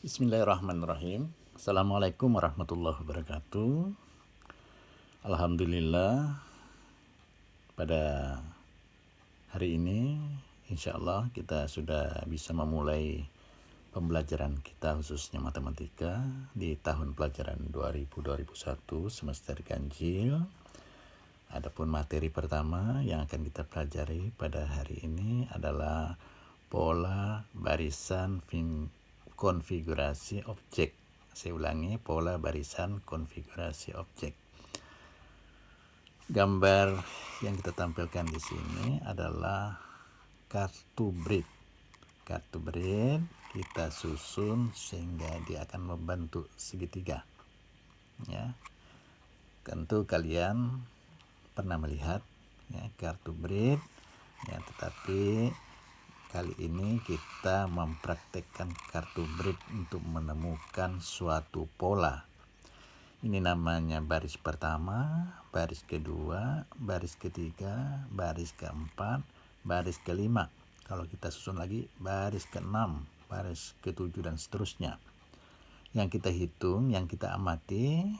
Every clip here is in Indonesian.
Bismillahirrahmanirrahim. Assalamualaikum warahmatullahi wabarakatuh. Alhamdulillah, pada hari ini insya Allah kita sudah bisa memulai pembelajaran kita khususnya matematika di tahun pelajaran 2000-2001 semester ganjil. Adapun materi pertama yang akan kita pelajari pada hari ini adalah pola barisan konfigurasi objek. Saya ulangi, pola barisan konfigurasi objek. Gambar yang kita tampilkan di sini adalah kartu BRID. Kartu BRID kita susun sehingga dia akan membentuk segitiga. Ya, tentu kalian pernah melihat ya kartu BRID, ya, tetapi kali ini kita mempraktekkan kartu BRID untuk menemukan suatu pola. Ini namanya baris pertama, baris kedua, baris ketiga, baris keempat, baris kelima. Kalau kita susun lagi, baris keenam, baris ketujuh, dan seterusnya. Yang kita hitung, yang kita amati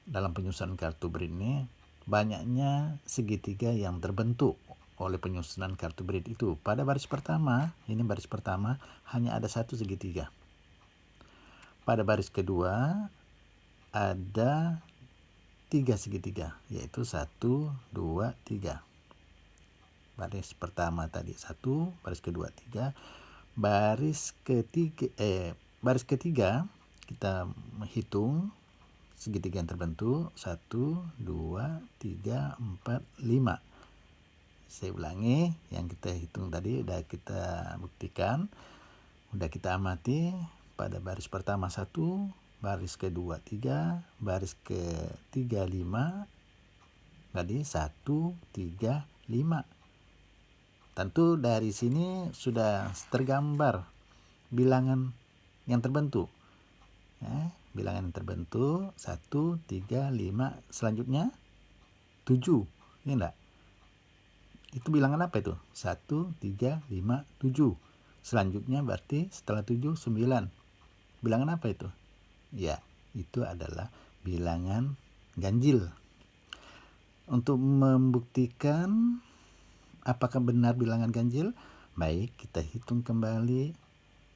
dalam penyusunan kartu BRID ini, banyaknya segitiga yang terbentuk oleh penyusunan kartu BRID itu. Pada baris pertama, ini baris pertama, hanya ada satu segitiga. Pada baris kedua ada 3 segitiga, yaitu 1, 2, 3. Baris pertama tadi 1, baris kedua 3, baris ketiga kita menghitung segitiga yang terbentuk 1, 2, 3, 4, 5. Saya ulangi, yang kita hitung tadi udah kita buktikan, udah kita amati. Pada baris pertama 1, baris kedua 3, baris ketiga 5, tadi 1, 3, 5. Tentu dari sini sudah tergambar bilangan yang terbentuk. Ya, bilangan yang terbentuk 1, 3, 5, selanjutnya 7, ya enggak? Itu bilangan apa itu? 1, 3, 5, 7. Selanjutnya berarti setelah 7, 9. Bilangan apa itu? Ya, itu adalah bilangan ganjil. Untuk membuktikan apakah benar bilangan ganjil, baik kita hitung kembali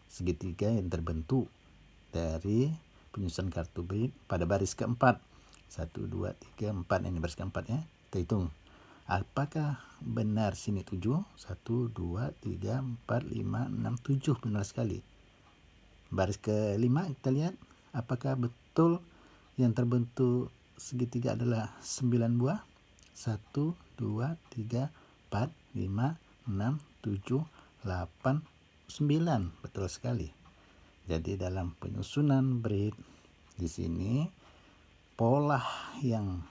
segitiga yang terbentuk dari penyusunan kartu BRID pada baris keempat. 1, 2, 3, 4. Ini baris keempat ya. Kita hitung. Apakah benar sini 7? 1, 2, 3, 4, 5, 6, 7. Benar sekali. Baris kelima kita lihat. Apakah betul yang terbentuk segitiga adalah 9 buah? 1, 2, 3, 4, 5, 6, 7, 8, 9. Betul sekali. Jadi dalam penyusunan BRID di sini pola yang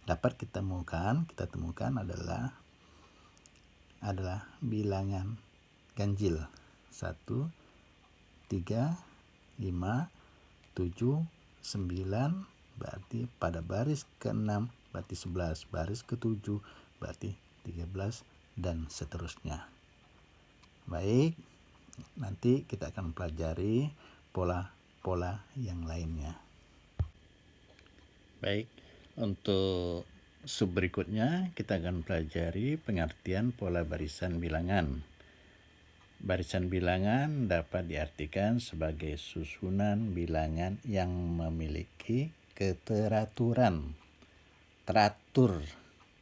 dapat kita temukan adalah bilangan ganjil 1, 3, 5, 7, 9, berarti pada baris ke-6 berarti 11, baris ke-7 berarti 13, dan seterusnya. Baik, nanti kita akan mempelajari pola-pola yang lainnya. Baik, untuk sub berikutnya kita akan pelajari pengertian pola barisan bilangan. Barisan bilangan dapat diartikan sebagai susunan bilangan yang memiliki keteraturan, teratur,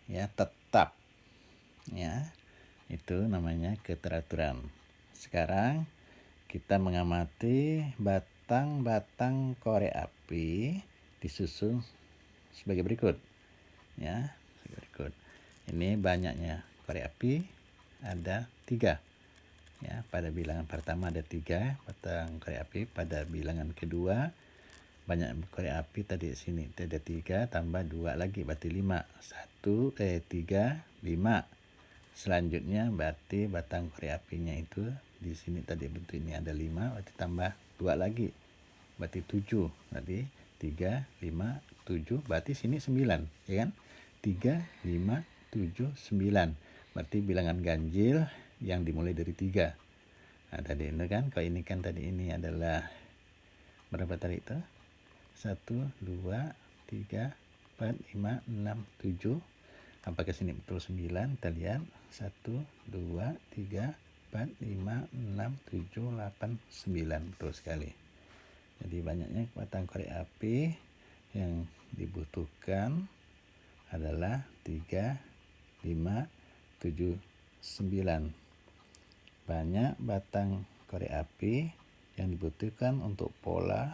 ya, tetap, ya, itu namanya keteraturan. Sekarang kita mengamati batang-batang korek api disusun sebagai berikut, ya, sebagai berikut. Ini banyaknya korek api, ada 3. Ya, pada bilangan pertama ada 3 batang korek api. Pada bilangan kedua banyak korek api tadi sini ada 3 tambah 2 lagi berarti 5. 3, 5. Selanjutnya berarti batang korek apinya itu di sini tadi bentuk ini ada 5, berarti tambah 2 lagi berarti 7. Berarti 3, 5, 7, berarti sini 9, ya kan? 3, 5, 7, 9. Berarti bilangan ganjil yang dimulai dari 3. Nah, tadi itu kan, kalau ini kan tadi ini adalah berapa tadi itu? 1, 2, 3, 4, 5, 6, 7. Apakah sini betul 9? Kita lihat. 1, 2, 3, 4, 5, 6, 7, 8, 9. Betul sekali. Jadi banyaknya batang korek api yang dibutuhkan adalah 3, 5, 7, 9. Banyak batang korek api yang dibutuhkan untuk pola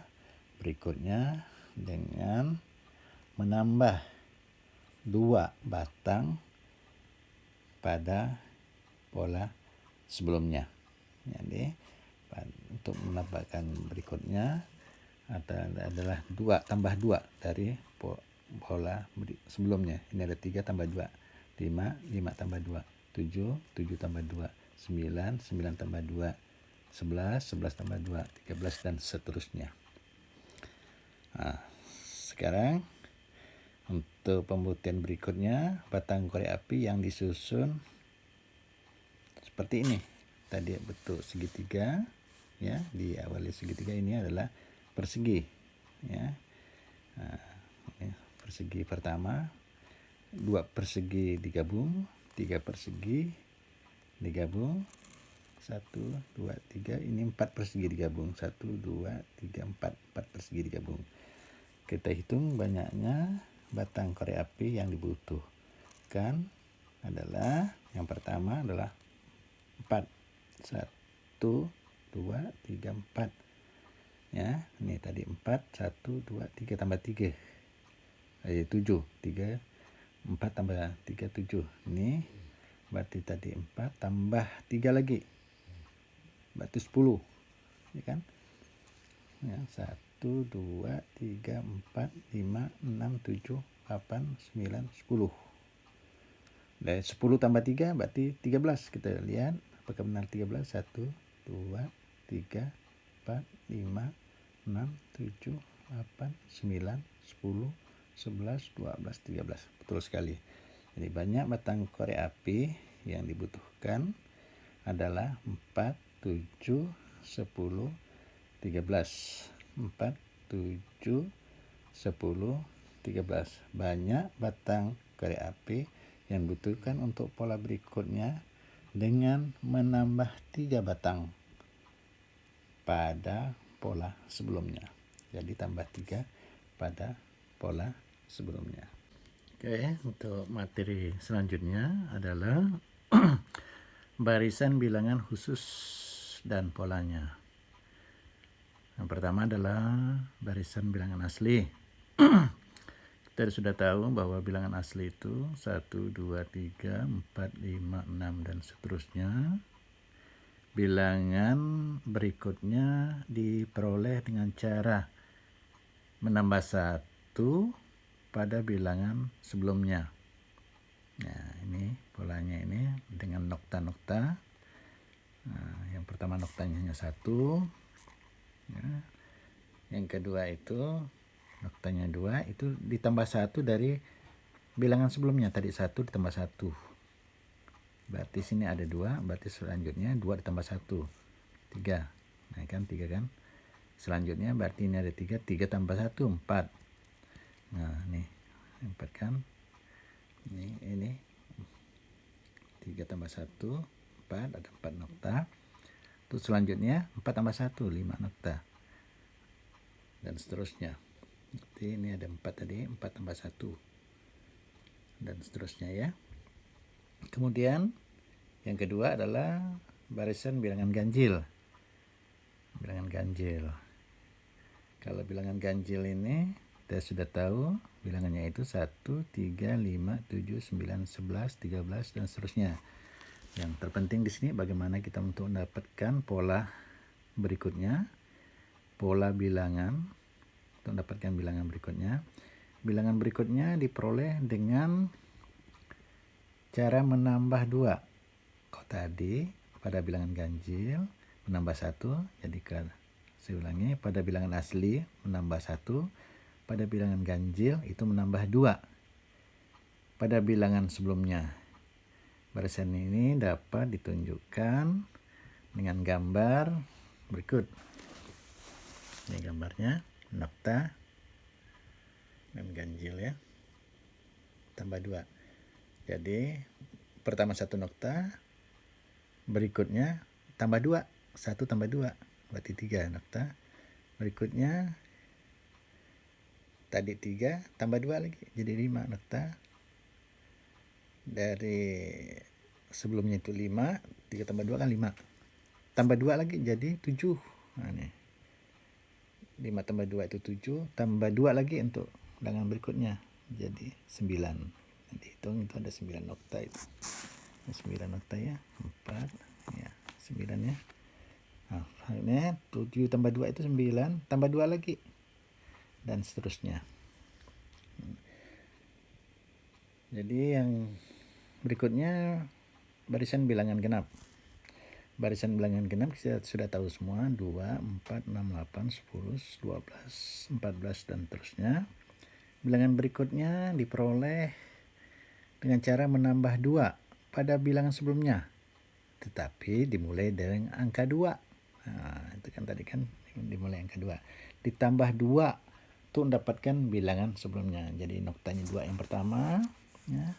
berikutnya dengan menambah 2 batang pada pola sebelumnya. Jadi untuk menambahkan berikutnya adalah 2 tambah 2 dari pola sebelumnya. Ini ada 3 tambah 2, 5, 5 tambah 2, 7, 7 tambah 2, 9, 9 tambah 2, 11, 11 tambah 2, 13 dan seterusnya. Nah, sekarang untuk pembuktian berikutnya, batang korek api yang disusun seperti ini. Tadi bentuk segitiga, ya, diawali segitiga ini adalah persegi, ya. Nah, ini persegi pertama, 2 persegi digabung, 3 persegi digabung, 1, 2, 3, ini 4 persegi digabung, 1, 2, 3, 4 persegi digabung. Kita hitung banyaknya batang korek api yang dibutuhkan adalah, yang pertama adalah 4. 1, 2, 3, 4. Ya, ini tadi 4, 1, 2, 3 tambah 3. 7, 3, 4 tambah 3, 7. Ini berarti tadi 4 tambah 3 lagi. Berarti 10. Ya kan? Ya, 1, 2, 3, 4, 5, 6, 7, 8, 9, 10. Dari 10 tambah 3 berarti 13. Kita lihat apakah benar 13. 1, 2, 3, 4, 5, 6, 7, 8, 9, 10, 11, 12, 13. Betul sekali. Jadi banyak batang korek api yang dibutuhkan adalah 4, 7, 10, 13. 4, 7, 10, 13. Banyak batang korek api yang dibutuhkan untuk pola berikutnya dengan menambah 3 batang pada pola sebelumnya. Jadi tambah 3 pada pola sebelumnya. Oke, untuk materi selanjutnya adalah barisan bilangan khusus dan polanya. Yang pertama adalah barisan bilangan asli. Kita sudah tahu bahwa bilangan asli itu 1, 2, 3, 4, 5, 6 dan seterusnya. Bilangan berikutnya diperoleh dengan cara menambah 1 pada bilangan sebelumnya. Nah, ini polanya ini dengan nokta-nokta. Nah, yang pertama noktanya hanya 1. Ya. Yang kedua itu noktanya 2, itu ditambah 1 dari bilangan sebelumnya. Tadi 1 ditambah 1. Berarti sini ada 2, berarti selanjutnya 2 ditambah 1, 3. Nah, kan 3 kan. Selanjutnya berarti ini ada 3, 3 tambah 1, 4. Nah, nih 4 kan. Ini 3 tambah 1, 4, ada 4 nokta. Terus selanjutnya 4 tambah 1, 5 nokta. Dan seterusnya. Jadi ini ada 4 tadi, 4 tambah 1. Dan seterusnya ya. Kemudian yang kedua adalah barisan bilangan ganjil. Bilangan ganjil. Kalau bilangan ganjil ini kita sudah tahu bilangannya itu 1, 3, 5, 7, 9, 11, 13 dan seterusnya. Yang terpenting di sini bagaimana kita untuk mendapatkan pola berikutnya, pola bilangan untuk mendapatkan bilangan berikutnya. Bilangan berikutnya diperoleh dengan cara menambah 2. Kalau tadi pada bilangan ganjil menambah 1, jadi saya ulangi, pada bilangan asli menambah 1, pada bilangan ganjil itu menambah 2 pada bilangan sebelumnya. Barisan ini dapat ditunjukkan dengan gambar berikut. Ini gambarnya, nokta dan ganjil ya, tambah 2. Jadi pertama 1 nokta, berikutnya tambah 2, 1 tambah 2 berarti 3 nokta. Berikutnya tadi 3 tambah 2 lagi jadi 5 nokta. Dari sebelumnya itu 5, 3 tambah 2 kan 5. Tambah 2 lagi jadi 7. Nah, ini 5 tambah 2 itu 7, tambah 2 lagi untuk ulangan berikutnya jadi 9. Nanti hitung itu ada 9 nokta itu. 9 nokta ya, 4 ya, 9 ya. Nah, ini 7 tambah 2 itu 9, tambah 2 lagi dan seterusnya. Jadi yang berikutnya barisan bilangan genap. Barisan bilangan genap kita sudah tahu semua, 2, 4, 6, 8, 10, 12, 14 dan seterusnya. Bilangan berikutnya diperoleh dengan cara menambah 2 pada bilangan sebelumnya, tetapi dimulai dengan angka 2. Nah, itu kan tadi kan dimulai angka 2. Ditambah 2 untuk mendapatkan bilangan sebelumnya. Jadi noktanya 2 yang pertama, ya.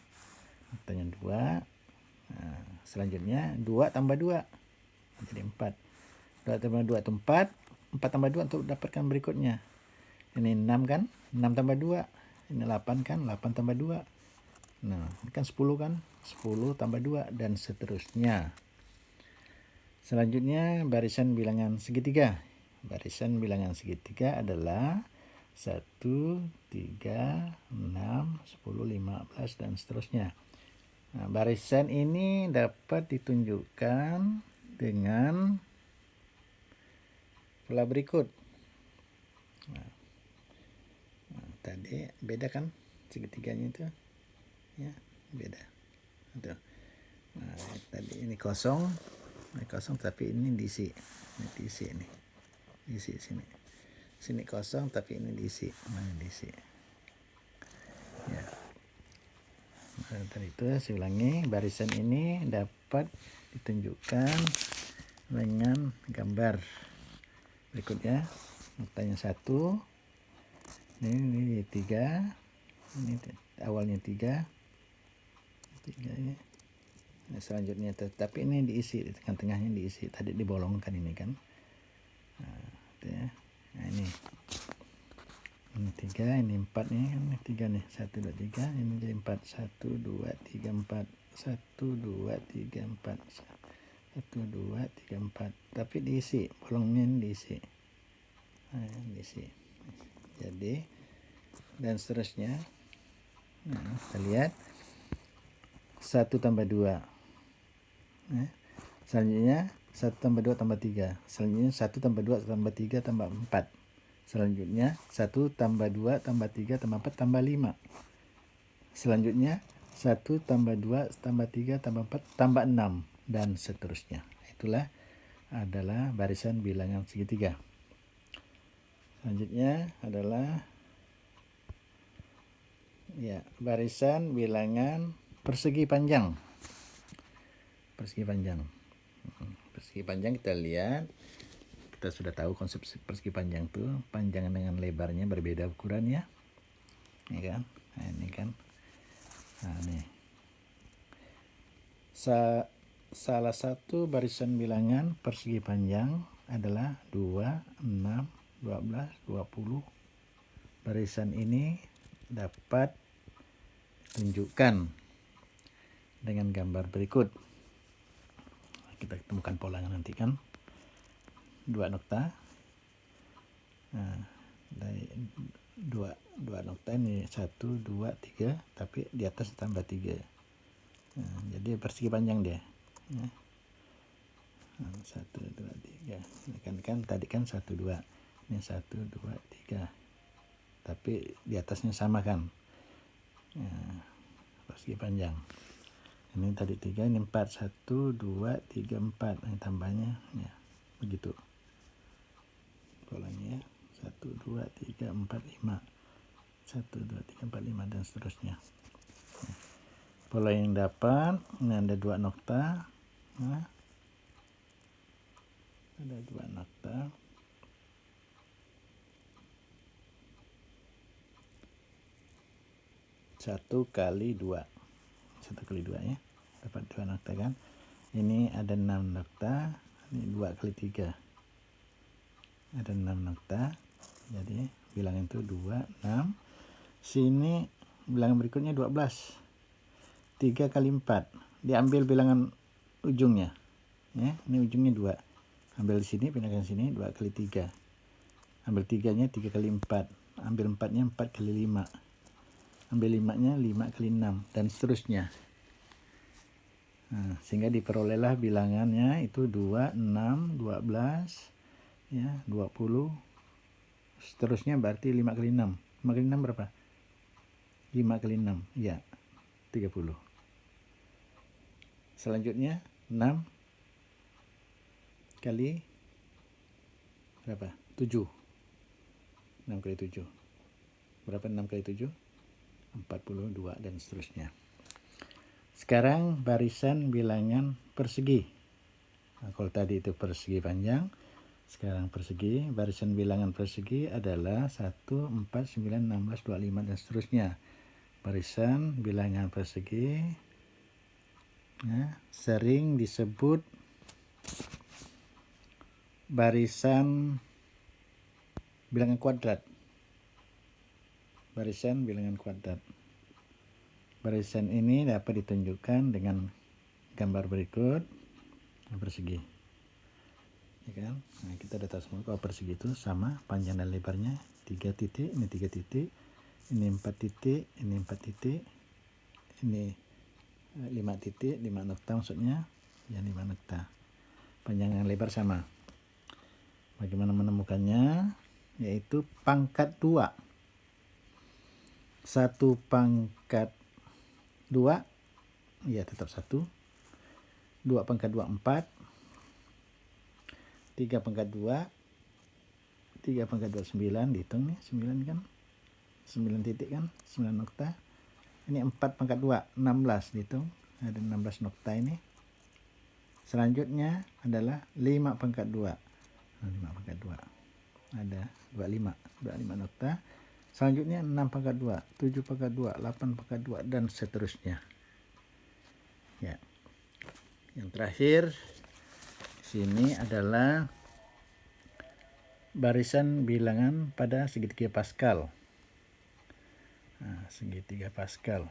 Noktanya 2. Nah, selanjutnya 2 tambah 2 jadi 4. 2 tambah 2 itu 4. 4 tambah 2 untuk dapatkan berikutnya. Ini 6 kan? 6 tambah 2. Ini 8 kan? 8 tambah 2. Nah, ini kan 10 kan? 10 tambah 2 dan seterusnya. Selanjutnya barisan bilangan segitiga. Barisan bilangan segitiga adalah 1, 3, 6, 10, 15 dan seterusnya. Nah, barisan ini dapat ditunjukkan dengan pola berikut. Nah, tadi beda kan segitiganya itu, ya beda. Tuh. Nah, tadi ini kosong tapi ini diisi. Ini diisi ini. Diisi sini. Sini kosong tapi ini diisi. Nah, diisi. Ya. Nah, tadi itu saya ulangi, barisan ini dapat ditunjukkan dengan gambar berikutnya. Noktanya 1. Ini 3. Ini awalnya 3 ya. Nah, selanjutnya tapi ini diisi, di tengah-tengahnya diisi, tadi dibolongkan ini kan. Nah, itu ya. Nah, ini 3, ini 4 nih, ini 3 nih, 1, 2, 3, ini jadi 4, 1, 2, 3, 4, 1, 2, 3, 4, 1, 2, 3, 4, tapi diisi, bolongnya ini diisi. Nah, diisi. Jadi dan seterusnya. Nah, kita lihat 1 tambah 2. Nah, selanjutnya 1 tambah 2 tambah 3. Selanjutnya 1 tambah 2 tambah 3 tambah 4. Selanjutnya 1 tambah 2 tambah 3 tambah 4 tambah 5. Selanjutnya 1 tambah 2 tambah 3 tambah 4 tambah 6 dan seterusnya. Itulah adalah barisan bilangan segitiga. Selanjutnya adalah ya, barisan bilangan persegi panjang. Persegi panjang. Persegi panjang kita lihat, kita sudah tahu konsep persegi panjang itu panjang dengan lebarnya berbeda ukuran ya. Ini kan? Nah, ini kan. Nah, ini. Salah satu barisan bilangan persegi panjang adalah 2, 6, 12, 20. Barisan ini dapat tunjukkan dengan gambar berikut. Kita temukan polanya nanti kan. 2 nokta. Nah, dari 2 nokta ini 1, 2, 3, tapi di atas tambah 3. Nah, jadi persegi panjang dia. Nah, 1, 2, 3. Kan tadi kan 1, 2. Ini 1, 2, 3. Tapi di atasnya sama kan. Nah, persegi panjang. Ini tadi 3, ini 4, 1, 2, 3, 4. Ini tambahnya ya, begitu. Polanya ya. 1, 2, 3, 4, 5. 1, 2, 3, 4, 5 dan seterusnya. Nah, pola yang dapat, ini ada 2 nokta. Nah, Ada 2 nokta. Satu kali 2 ya, dapat 2 nokta kan. Ini ada 6 nokta, ini 2 kali 3 ada 6 nokta, jadi bilangan itu 2, 6. Sini bilangan berikutnya 12, 3 kali 4, diambil bilangan ujungnya ya, ini ujungnya 2, ambil di sini, pindahkan sini, 2 kali 3, ambil 3 nya 3 kali 4, ambil 4 nya 4 kali 5, ambil 5 nya 5 kali 6, dan seterusnya. Nah, sehingga diperolehlah bilangannya itu 2, 6, 12 ya, 20, seterusnya berarti 5 kali 6. 5 kali 6 berapa? 5 kali 6 ya, 30. Selanjutnya 6 kali berapa? 7. 6 kali 7 berapa? 6 kali 7 42, dan seterusnya. Sekarang barisan bilangan persegi. Nah, kalau tadi itu persegi panjang, sekarang persegi. Barisan bilangan persegi adalah 1, 4, 9, 16, 25, dan seterusnya. Barisan bilangan persegi ya, sering disebut barisan bilangan kuadrat. Barisan bilangan kuadrat. Barisan ini dapat ditunjukkan dengan gambar berikut. Persegi ya kan. Nah, kita udah tahu semua kalau persegi itu sama panjang dan lebarnya 3 titik, ini 3 titik, ini 4 titik, ini 4 titik, ini 5 titik, 5 nokta maksudnya ya, 5 nokta, panjang dan lebar sama. Bagaimana menemukannya? Yaitu pangkat 2. 1 pangkat 2 ya tetap 1, 2 pangkat 2 4, 3 pangkat 2, 3 pangkat 2 9, dihitung nih 9 kan, 9 titik kan, 9 nokta. Ini 4 pangkat 2 16, dihitung ada 16 nokta ini. Selanjutnya adalah 5 pangkat 2, 5 pangkat 2 ada 25 nokta. Selanjutnya 6 pangkat 2, 7 pangkat 2, 8 pangkat 2, dan seterusnya ya. Yang terakhir sini adalah barisan bilangan pada segitiga Pascal. Nah, segitiga Pascal.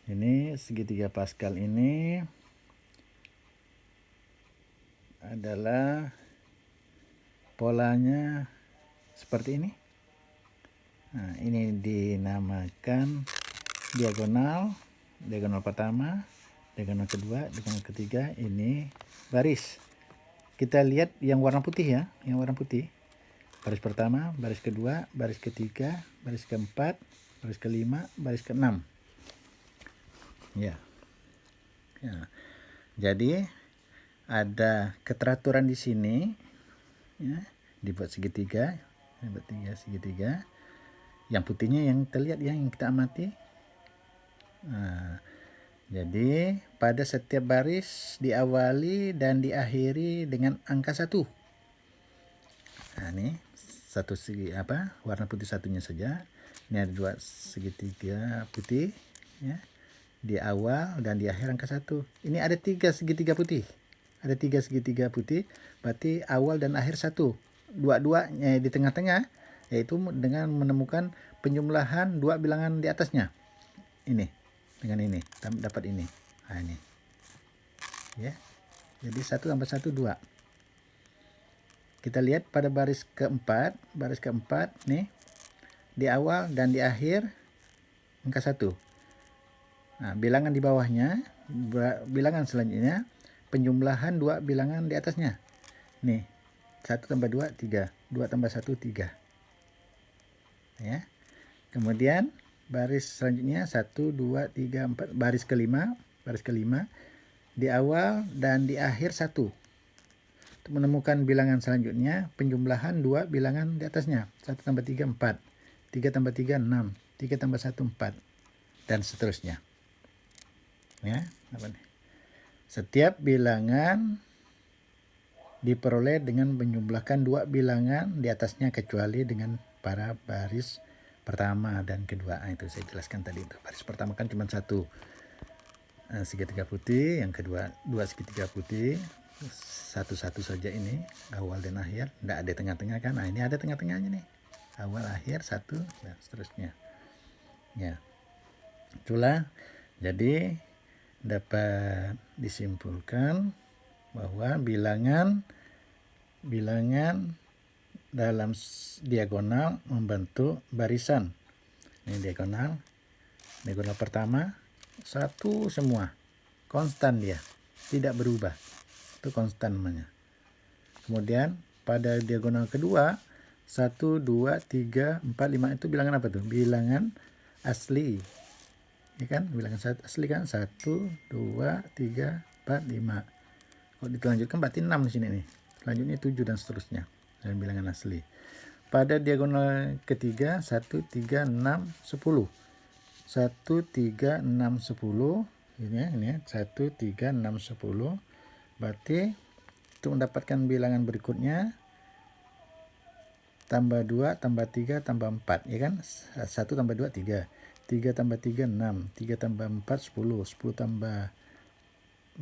Ini segitiga Pascal ini adalah polanya seperti ini. Nah, ini dinamakan diagonal, diagonal pertama, diagonal kedua, diagonal ketiga, ini baris. Kita lihat yang warna putih ya, yang warna putih. Baris pertama, baris kedua, baris ketiga, baris keempat, baris kelima, baris keenam. Ya. Ya. Jadi ada keteraturan di sini ya, dibuat segitiga, dibuat segitiga. Yang putihnya yang terlihat ya, yang kita amati. Nah, jadi pada setiap baris diawali dan diakhiri dengan angka 1. Nah, ini satu segi warna putih satunya saja. Ini ada 2 segitiga putih ya, di awal dan di akhir angka 1. Ini ada 3 segitiga putih. Ada 3 segitiga putih, berarti awal dan akhir 1. Dua-duanya di tengah-tengah, yaitu dengan menemukan penjumlahan 2 bilangan di atasnya. Ini dengan ini dapat ini. Nah, ini. Ya. Jadi 1 tambah 1 2. Kita lihat pada baris keempat nih, di awal dan di akhir angka 1. Nah, bilangan di bawahnya, bilangan selanjutnya penjumlahan 2 bilangan di atasnya. Nih, 1 tambah 2 3, 2 tambah 1 3. Ya. Kemudian baris selanjutnya 1 2 3 4, baris kelima di awal dan di akhir 1. Untuk menemukan bilangan selanjutnya, penjumlahan 2 bilangan di atasnya. 1 tambah 3 4, 3 tambah 3 6, 3 tambah 1 4, dan seterusnya. Ya, apa nih? Setiap bilangan diperoleh dengan menjumlahkan dua bilangan di atasnya kecuali dengan pada baris pertama dan kedua. Itu saya jelaskan tadi. Baris pertama kan cuma satu segitiga putih, yang kedua dua segitiga putih, satu-satu saja ini, awal dan akhir, tidak ada tengah-tengah kan. Nah, ini ada tengah-tengahnya nih, awal akhir satu dan seterusnya. Ya, itulah. Jadi dapat disimpulkan bahwa bilangan dalam diagonal membentuk barisan. Ini diagonal pertama satu semua, konstan, dia tidak berubah, itu konstan namanya. Kemudian pada diagonal kedua 1, 2, 3, 4, 5 itu bilangan apa tuh? Bilangan asli, ya kan? Bilangan asli kan, 1, 2, 3, 4, 5. Kalau dilanjutkan berarti 6 di sini nih. Selanjutnya 7 dan seterusnya. Dan bilangan asli. Pada diagonal ketiga 1, 3, 6, 10. 1, 3, 6, 10. Ini ya, 1, 3, 6, 10. Berarti untuk mendapatkan bilangan berikutnya tambah 2, tambah 3, tambah 4, ya kan? 1 tambah 2, 3. 3 tambah 3, 6. 3 tambah 4, 10. 10 tambah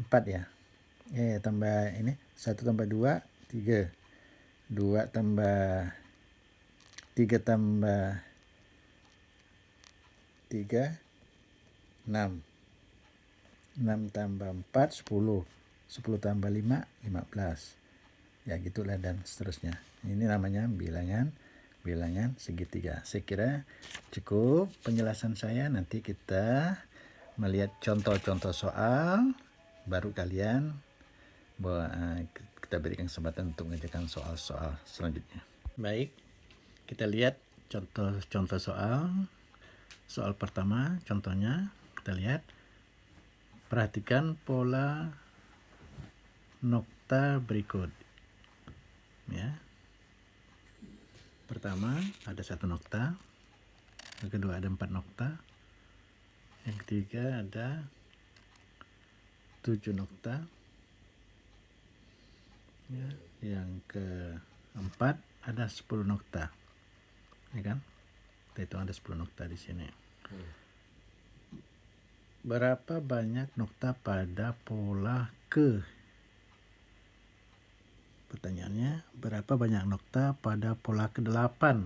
4 ya. Tambah ini 1 tambah 2, 3. 2 tambah 3 tambah 3, 6. 6 tambah 4, 10. 10 tambah 5, 15. Ya gitulah dan seterusnya. Ini namanya bilangan segitiga. Saya kira cukup penjelasan saya. Nanti kita melihat contoh-contoh soal, baru kalian kita berikan kesempatan untuk mengerjakan soal-soal selanjutnya. Baik, kita lihat contoh-contoh soal. Soal pertama, contohnya kita lihat. Perhatikan pola nokta berikut. Ya. Pertama ada 1 nokta, yang kedua ada 4 nokta, yang ketiga ada 7 nokta, ya, yang keempat ada 10 nokta, ya kan? Kita hitung ada 10 nokta di sini. Berapa banyak nokta pada pola ke? Pertanyaannya, berapa banyak nokta pada pola ke-8?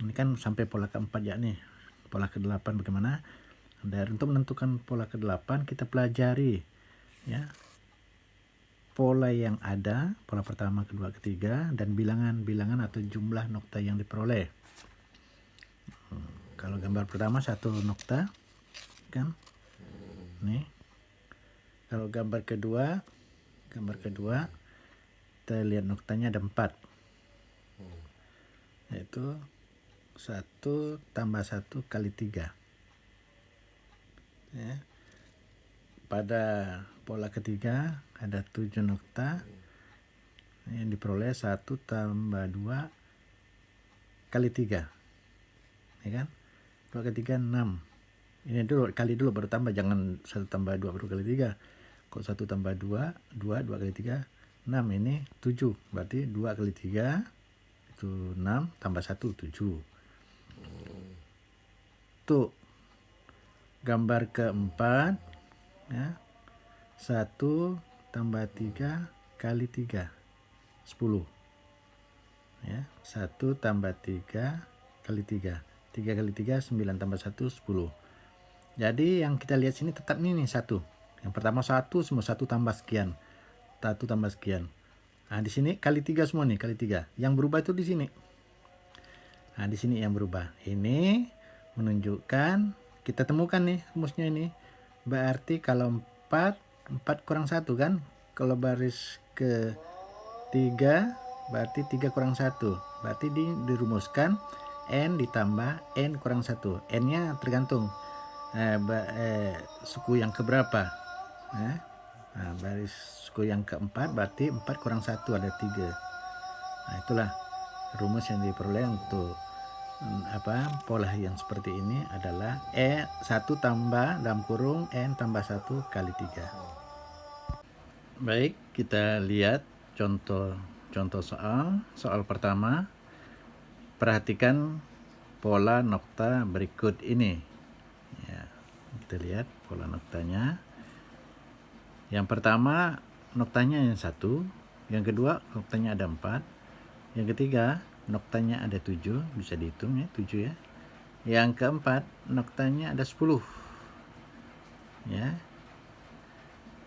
Ini kan sampai pola ke-4 ya nih. Pola ke-8 bagaimana? Dan untuk menentukan pola ke-8 kita pelajari ya pola yang ada, pola pertama, kedua, ketiga, dan bilangan-bilangan atau jumlah nokta yang diperoleh. Kalau gambar pertama 1 nokta kan? Nih. Kalau gambar kedua kita lihat noktanya ada 4, yaitu 1 tambah 1 kali 3 ya. Pada pola ketiga ada 7 nokta yang diperoleh 1 tambah 2 kali 3, ya kan? Pola ketiga 6, ini dulu kali dulu baru tambah, jangan 1 tambah 2 baru kali 3. Kok 1 tambah 2 kali 3 6, ini 7, berarti 2 kali 3 itu 6 tambah 1 7. Tuh gambar keempat ya, 1 tambah 3 kali 3 10 ya, 1 tambah 3 kali 3 kali 3 9 tambah 1 10. Jadi yang kita lihat sini tetap ini 1. Yang pertama 1 semua, 1 tambah sekian, 1 tambah sekian. Nah, di sini kali 3 semua nih, kali 3. Yang berubah itu di sini. Nah, di sini yang berubah. Ini menunjukkan kita temukan nih rumusnya ini. Berarti kalau 4 kurang 1 kan? Kalau baris ke 3 berarti 3 kurang 1. Berarti dirumuskan N ditambah N kurang 1. N-nya tergantung suku yang keberapa. Nah, baris suku yang keempat berarti 4 kurang 1 ada 3. Nah, itulah rumus yang diperoleh untuk pola yang seperti ini adalah 1 tambah dalam kurung N tambah 1 kali 3. Baik, kita lihat contoh soal pertama. Perhatikan pola nokta berikut ini. Ya, kita lihat pola noktanya. Yang pertama noktanya yang 1, yang kedua noktanya ada 4, yang ketiga noktanya ada 7, bisa dihitung ya, 7 ya. Yang keempat noktanya ada 10. Ya.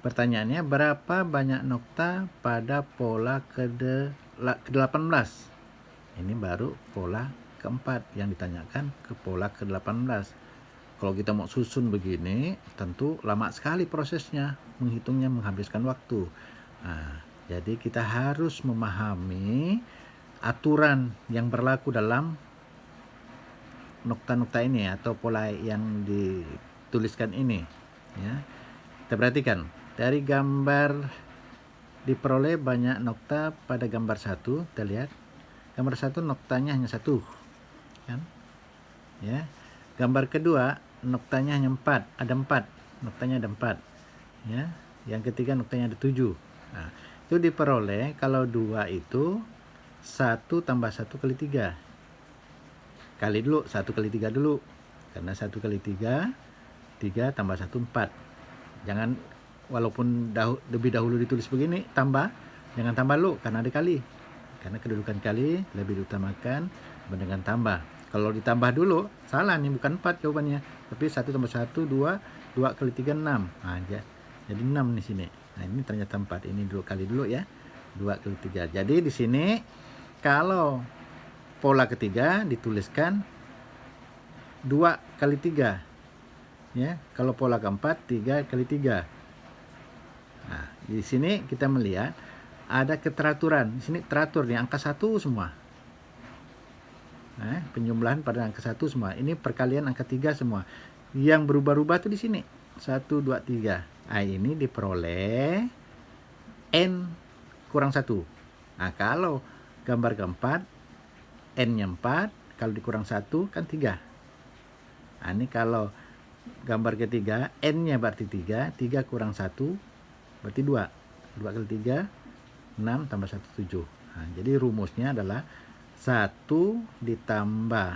Pertanyaannya, berapa banyak nokta pada pola ke-18? Ini baru pola keempat yang ditanyakan ke pola ke-18. Kalau kita mau susun begini, tentu lama sekali prosesnya, menghitungnya menghabiskan waktu. Nah, jadi kita harus memahami aturan yang berlaku dalam nokta-nokta ini atau pola yang dituliskan ini. Ya. Kita perhatikan, dari gambar diperoleh banyak nokta pada gambar 1. Kita lihat, gambar 1 noktanya hanya 1. Kan? Ya. Gambar kedua noktanya hanya 4, ada 4, noktanya ada 4. Ya. Yang ketiga noktanya ada 7. Nah, itu diperoleh kalau 2 itu 1 tambah 1 kali 3. Kali dulu, 1 kali 3 dulu. Karena 1 kali 3, 3 tambah 1, 4. Jangan, walaupun lebih dahulu ditulis begini, tambah, jangan tambah lu karena ada kali. Karena kedudukan kali lebih diutamakan dengan tambah. Kalau ditambah dulu, salah nih, bukan 4 jawabannya. Tapi 1 tambah 1, 2, 2 kali 3, 6. Nah, jadi 6 di sini. Nah, ini ternyata 4. Ini dulu kali dulu ya. 2 kali 3. Jadi di sini kalau pola ketiga dituliskan 2 kali 3. Ya, kalau pola keempat 3 kali 3. Nah, di sini kita melihat ada keteraturan. Di sini teratur nih, angka 1 semua. Nah, penjumlahan pada angka 1 semua. Ini perkalian angka 3 semua. Yang berubah-ubah tuh di sini. 1, 2, 3. Nah, ini diperoleh N kurang 1. Nah, kalau gambar keempat N-nya 4, kalau dikurang 1 kan 3. Nah, ini kalau gambar ketiga, N-nya berarti 3, 3 kurang 1, berarti 2. 2 kali 3, 6 tambah 1, 7. Nah, jadi rumusnya adalah 1 ditambah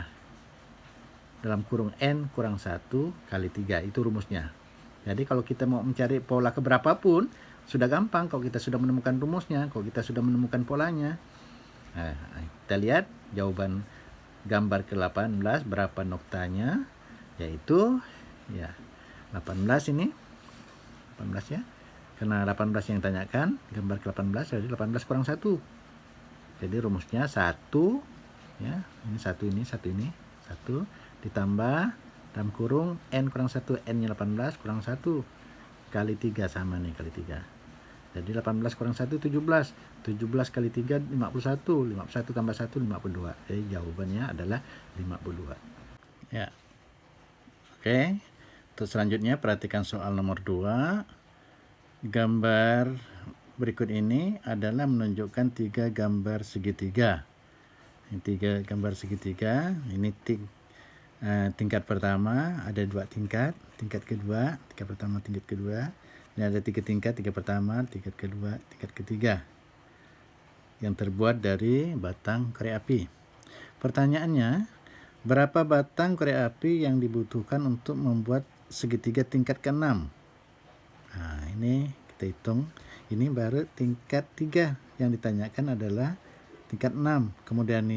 dalam kurung N kurang 1 kali 3. Itu rumusnya. Jadi kalau kita mau mencari pola keberapapun, sudah gampang kalau kita sudah menemukan rumusnya, kalau kita sudah menemukan polanya. Nah, kita lihat jawaban gambar ke-18, berapa noktanya, yaitu ya 18 ini 18 ya, karena 18 yang ditanyakan, gambar ke-18 jadi 18 kurang 1. Jadi rumusnya 1 ya, ini 1 ini 1 ini 1 ditambah dalam kurung N kurang 1, N nya 18 kurang 1 kali 3, sama nih kali 3. Jadi 18 kurang 1 17. 17 kali 3 51. 51 tambah 1 52. Jadi jawabannya adalah 52. Ya. Oke. Untuk selanjutnya perhatikan soal nomor 2. Gambar berikut ini adalah menunjukkan 3 gambar segitiga. Ini 3 gambar segitiga. Ini tingkat pertama, ada 2 tingkat. Tingkat kedua, tingkat pertama, tingkat kedua. Ini ada 3 tingkat, tingkat pertama, tingkat kedua, tingkat ketiga. Yang terbuat dari batang korek api. Pertanyaannya, berapa batang korek api yang dibutuhkan untuk membuat segitiga tingkat ke-6? Nah, ini kita hitung. Ini baru tingkat 3. Yang ditanyakan adalah tingkat 6. Kemudian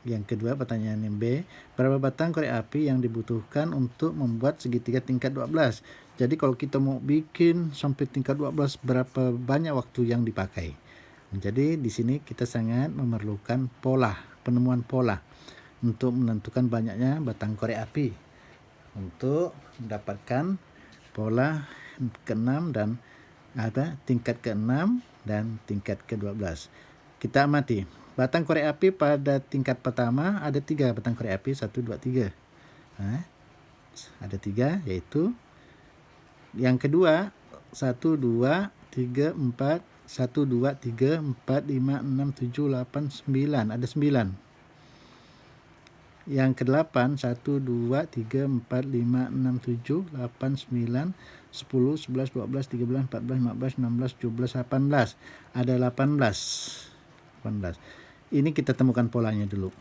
yang kedua, pertanyaan yang B, berapa batang korek api yang dibutuhkan untuk membuat segitiga tingkat 12? Jadi kalau kita mau bikin sampai tingkat 12, berapa banyak waktu yang dipakai? Jadi di sini kita sangat memerlukan pola, penemuan pola untuk menentukan banyaknya batang korek api untuk mendapatkan pola ke-6 dan tingkat ke-6 dan tingkat ke-12. Kita amati batang korek api pada tingkat pertama ada 3 batang korek api, 1, 2, 3. Ada 3, yaitu yang kedua 1, 2, 3, 4, 1, 2, 3, 4, 5, 6, 7, 8, 9. Ada 9. Yang ke-8, 1, 2, 3, 4, 5, 6, 7, 8, 9, 10, 11, 12, 13, 14, 15, 16, 17, 18. Ada 18. Ini kita temukan polanya dulu.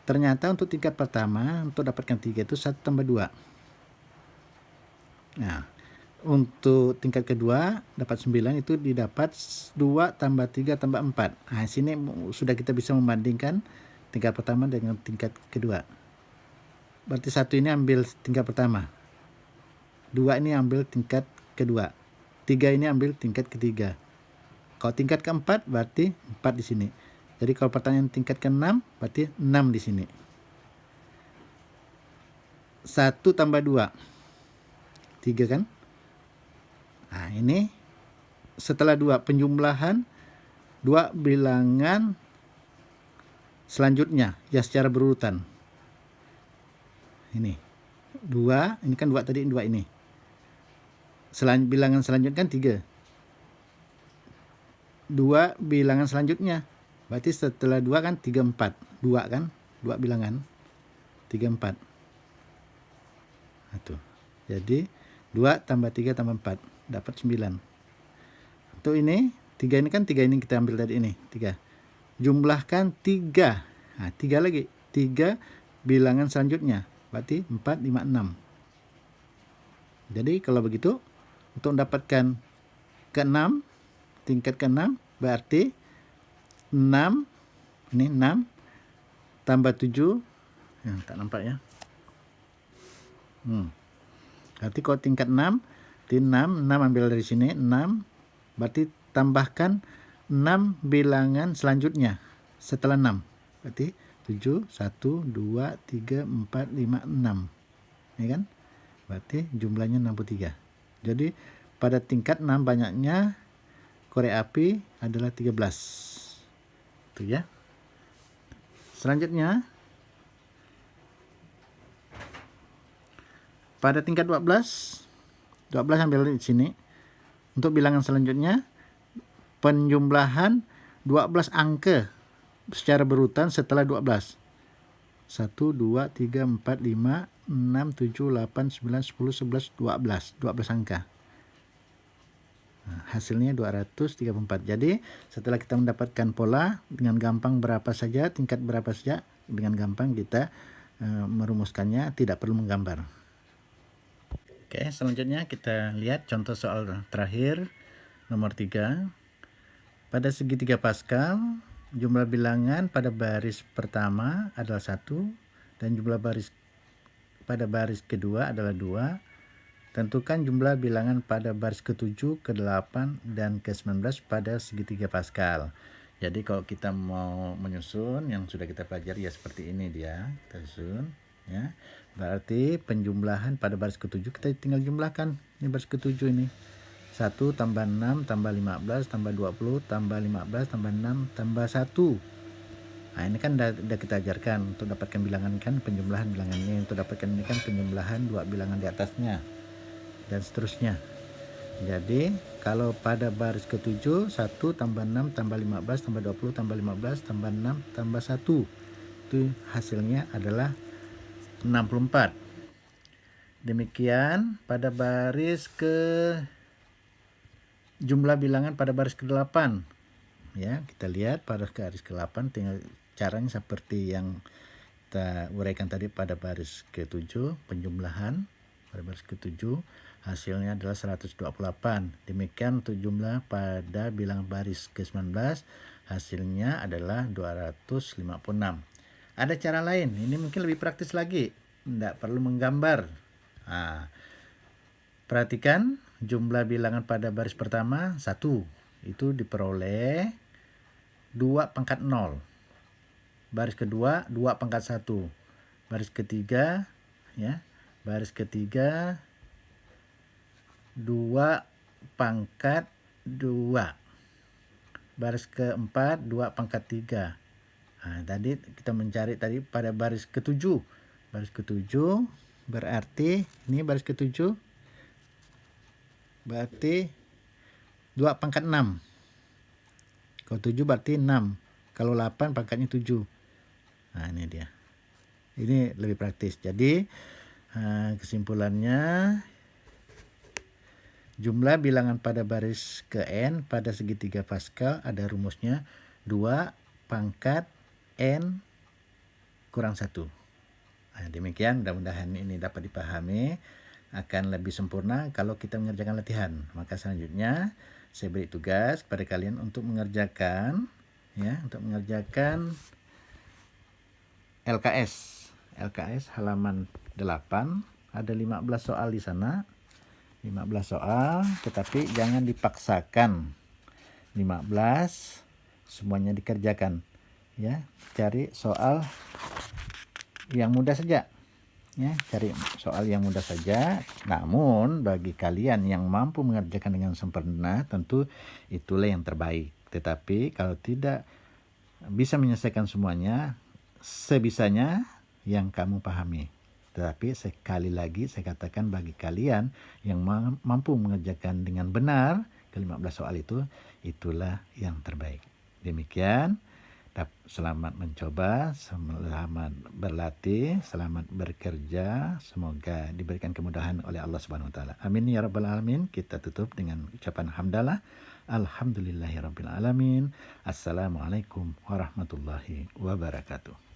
Ternyata untuk tingkat pertama, untuk dapatkan 3 itu 1 tambah 2. Nah, untuk tingkat kedua dapat 9 itu didapat 2 tambah 3 tambah 4. Nah, sini sudah kita bisa membandingkan tingkat pertama dengan tingkat kedua. Berarti 1 ini ambil tingkat pertama, 2 ini ambil tingkat kedua, 3 ini ambil tingkat ketiga. Kalau tingkat keempat berarti 4 di sini. Jadi kalau pertanyaan tingkat ke-6 berarti 6 di sini. 1 tambah 2, 3 kan? Nah, ini setelah 2 penjumlahan 2 bilangan selanjutnya ya secara berurutan. Ini 2, ini kan 2 tadi, 2 ini. Bilangan selanjutnya kan 3. 2 bilangan selanjutnya. Berarti setelah 2 kan 3, 4. 2 kan? 2 bilangan. 3, 4. Nah, tuh. Jadi 2 tambah 3 tambah 4 dapat 9. Untuk ini 3 ini kan 3 ini kita ambil tadi ini 3. Jumlahkan 3. Nah, 3 lagi. 3 bilangan selanjutnya. Berarti 4, 5, 6. Jadi kalau begitu untuk mendapatkan ke-6, tingkat ke-6 berarti 6, ini 6 tambah 7, ya, tak nampak ya. Berarti kalau tingkat 6, di 6 ambil dari sini 6, berarti tambahkan 6 bilangan selanjutnya setelah 6. Berarti 7, 1, 2, 3, 4, 5, 6. Ini kan? Berarti jumlahnya 63. Jadi pada tingkat 6 banyaknya korek api adalah 13. Itu ya. Selanjutnya pada tingkat 12 ambil di sini. Untuk bilangan selanjutnya penjumlahan 12 angka secara berurutan setelah 12. 1, 2, 3, 4, 5, 6, 7, 8, 9, 10, 11, 12. 12 angka. Nah, hasilnya 234. Jadi setelah kita mendapatkan pola dengan gampang tingkat berapa saja, dengan gampang kita merumuskannya, tidak perlu menggambar. Oke, selanjutnya kita lihat contoh soal terakhir nomor 3. Pada segitiga Pascal, jumlah bilangan pada baris pertama adalah 1 dan jumlah baris pada baris kedua adalah 2. Tentukan jumlah bilangan pada baris ke-7, ke-8, dan ke-19 pada segitiga Pascal. Jadi kalau kita mau menyusun yang sudah kita pelajari ya seperti ini dia, kita susun ya. Berarti penjumlahan pada baris ke-7 kita tinggal jumlahkan. Ini baris ke-7 ini. 1 tambah 6 tambah 15 tambah 20 tambah 15 tambah 6 tambah 1. Nah, ini kan udah kita ajarkan untuk dapatkan bilangan kan penjumlahan bilangannya, untuk dapatkan ini kan penjumlahan 2 bilangan di atasnya dan seterusnya. Jadi kalau pada baris ke-7 1 tambah 6 tambah 15 tambah 20 tambah 15 tambah 6 tambah 1, itu hasilnya adalah 64. Demikian pada baris jumlah bilangan pada baris ke-8 ya, kita lihat pada baris ke-8 tinggal caranya seperti yang kita uraikan tadi pada baris ke-7, penjumlahan pada baris ke-7 hasilnya adalah 128. Demikian untuk jumlah pada bilangan baris ke-19 hasilnya adalah 256. Ada cara lain, ini mungkin lebih praktis lagi, tidak perlu menggambar. Nah, perhatikan jumlah bilangan pada baris pertama 1, itu diperoleh 2 pangkat 0. Baris kedua 2 pangkat 1. Baris ketiga ya, baris ketiga 2 pangkat 2. Baris keempat 2 pangkat 3. Nah, tadi kita mencari tadi pada baris ke-7. Baris ke-7 berarti ini baris ke-7 berarti 2 pangkat 6. Kalau 7 berarti 6. Kalau 8 pangkatnya 7. Nah, ini dia. Ini lebih praktis. Jadi kesimpulannya, jumlah bilangan pada baris ke n pada segitiga Pascal ada rumusnya 2 pangkat n kurang 1. Nah, demikian, mudah-mudahan ini dapat dipahami. Akan lebih sempurna kalau kita mengerjakan latihan. Maka selanjutnya saya beri tugas kepada kalian untuk mengerjakan LKS halaman 8. Ada 15 soal di sana. 15 soal, tetapi jangan dipaksakan. 15 semuanya dikerjakan. Ya, cari soal yang mudah saja. Ya, cari soal yang mudah saja. Namun bagi kalian yang mampu mengerjakan dengan sempurna, tentu itulah yang terbaik. Tetapi kalau tidak bisa menyelesaikan semuanya, sebisanya yang kamu pahami. Tetapi sekali lagi saya katakan, bagi kalian yang mampu mengerjakan dengan benar ke-15 soal itu, itulah yang terbaik. Demikian. Selamat mencoba, selamat berlatih, selamat bekerja. Semoga diberikan kemudahan oleh Allah Subhanahu wa taala. Amin ya rabbal alamin. Kita tutup dengan ucapan hamdalah. Alhamdulillahirabbil alamin. Assalamualaikum warahmatullahi wabarakatuh.